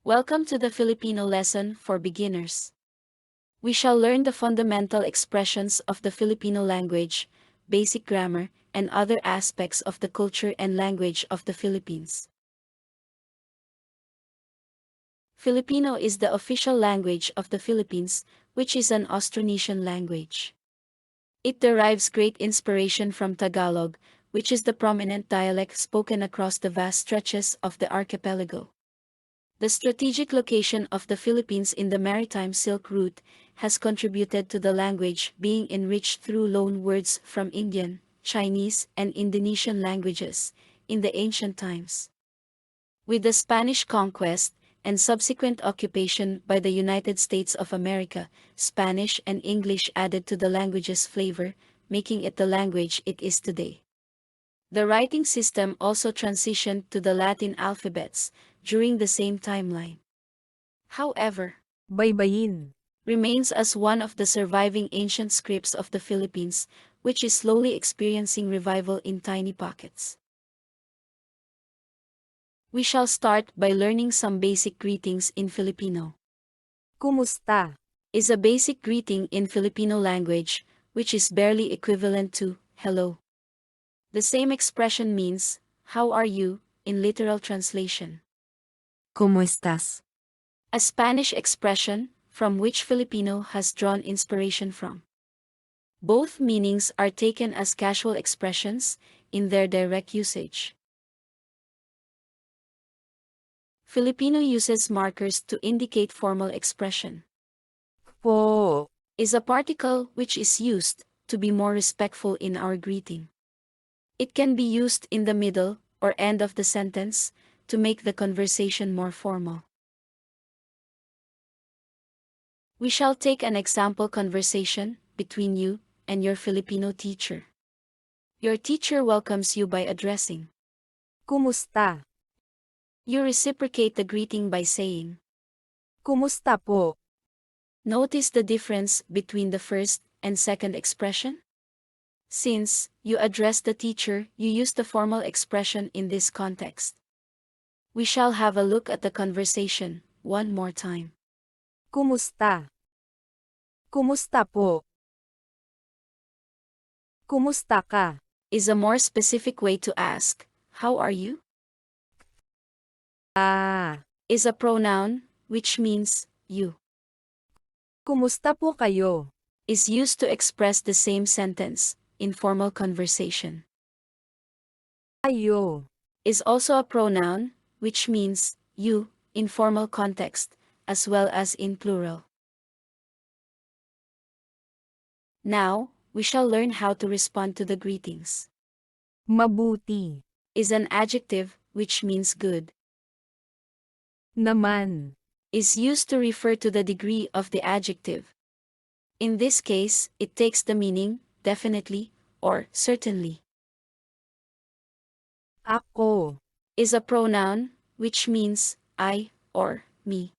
Welcome to the Filipino lesson for beginners. We shall learn the fundamental expressions of the Filipino language, basic grammar, and other aspects of the culture and language of the Philippines. Filipino is the official language of the Philippines, which is an Austronesian language. It derives great inspiration from Tagalog, which is the prominent dialect spoken across the vast stretches of the archipelago. The strategic location of the Philippines in the maritime Silk Route has contributed to the language being enriched through loan words from Indian, Chinese, and Indonesian languages in the ancient times. With the Spanish conquest and subsequent occupation by the United States of America, Spanish and English added to the language's flavor, making it the language it is today. The writing system also transitioned to the Latin alphabets during the same timeline. However, Baybayin. remains as one of the surviving ancient scripts of the Philippines, which is slowly experiencing revival in tiny pockets. We shall start by learning some basic greetings in Filipino. Kumusta? Is a basic greeting in Filipino language, which is barely equivalent to hello. The same expression means, how are you, in literal translation. ¿Cómo estás? A Spanish expression, from which Filipino has drawn inspiration from. Both meanings are taken as casual expressions, in their direct usage. Filipino uses markers to indicate formal expression. Po. Is a particle which is used to be more respectful in our greeting. It can be used in the middle or end of the sentence to make the conversation more formal. We shall take an example conversation between you and your Filipino teacher. Your teacher welcomes you by addressing. Kumusta? You reciprocate the greeting by saying. Kumusta po? Notice the difference between the first and second expression? Since you address the teacher, you use the formal expression in this context. We shall have a look at the conversation one more time. Kumusta? Kumusta po? Kumusta ka? Is a more specific way to ask, how are you? Ah. Is a pronoun, which means you. Kumusta po kayo? Is used to express the same sentence in formal conversation. Ayo. Is also a pronoun, which means you, in formal context, as well as in plural. Now, we shall learn how to respond to the greetings. Mabuti. Is an adjective, which means good. Naman. Is used to refer to the degree of the adjective. In this case, it takes the meaning, definitely, or certainly. Ako. Is a pronoun, which means I or me.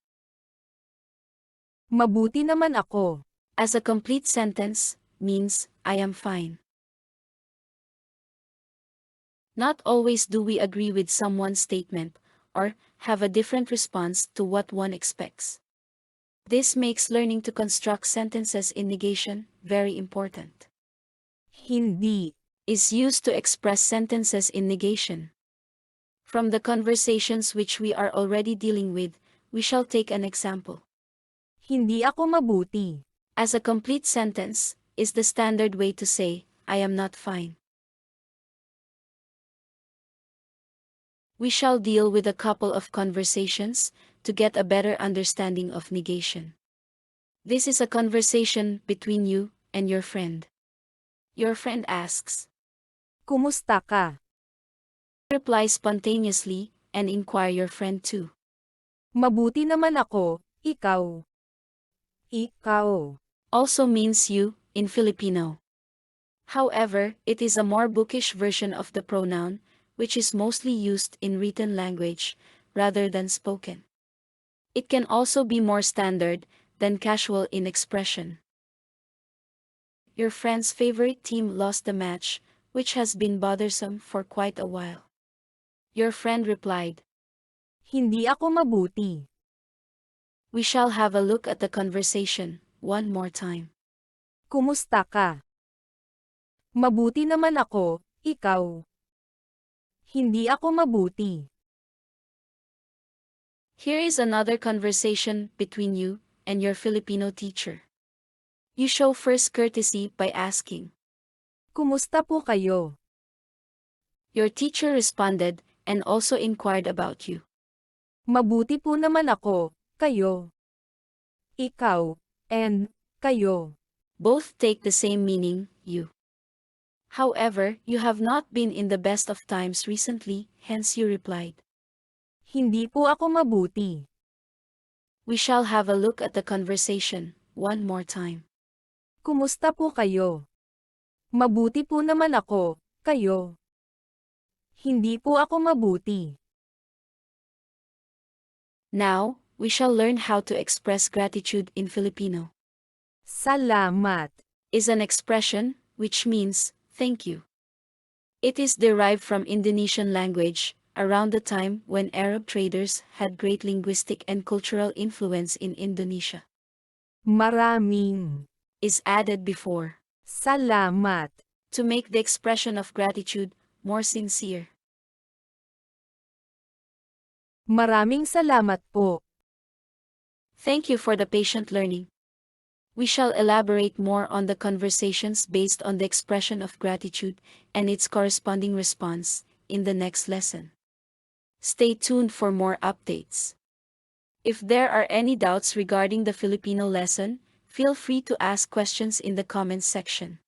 Mabuti naman ako. As a complete sentence, means I am fine. Not always do we agree with someone's statement, or have a different response to what one expects. This makes learning to construct sentences in negation very important. Hindi. Is used to express sentences in negation. From the conversations which we are already dealing with, we shall take an example. Hindi ako mabuti. As a complete sentence, is the standard way to say, I am not fine. We shall deal with a couple of conversations to get a better understanding of negation. This is a conversation between you and your friend. Your friend asks. Kumusta ka? Reply spontaneously and inquire your friend too. Mabuti naman ako, ikaw. Ikaw. Also means you, in Filipino. However, it is a more bookish version of the pronoun, which is mostly used in written language, rather than spoken. It can also be more standard than casual in expression. Your friend's favorite team lost the match, which has been bothersome for quite a while. Your friend replied. Hindi ako mabuti. We shall have a look at the conversation one more time. Kumusta ka? Mabuti naman ako, ikaw. Hindi ako mabuti. Here is another conversation between you and your Filipino teacher. You show first courtesy by asking. Kumusta po kayo? Your teacher responded and also inquired about you. Mabuti po naman ako, kayo. Ikaw, and, kayo. Both take the same meaning, you. However, you have not been in the best of times recently, hence you replied. Hindi po ako mabuti. We shall have a look at the conversation one more time. Kumusta po kayo? Mabuti po naman ako, kayo. Hindi po ako mabuti. Now, we shall learn how to express gratitude in Filipino. Salamat. Is an expression which means thank you. It is derived from Indonesian language, around the time when Arab traders had great linguistic and cultural influence in Indonesia. Maraming. Is added before, Salamat. to make the expression of gratitude more sincere. Maraming salamat po. Thank you for the patient learning. We shall elaborate more on the conversations based on the expression of gratitude and its corresponding response in the next lesson. Stay tuned for more updates. If there are any doubts regarding the Filipino lesson, feel free to ask questions in the comments section.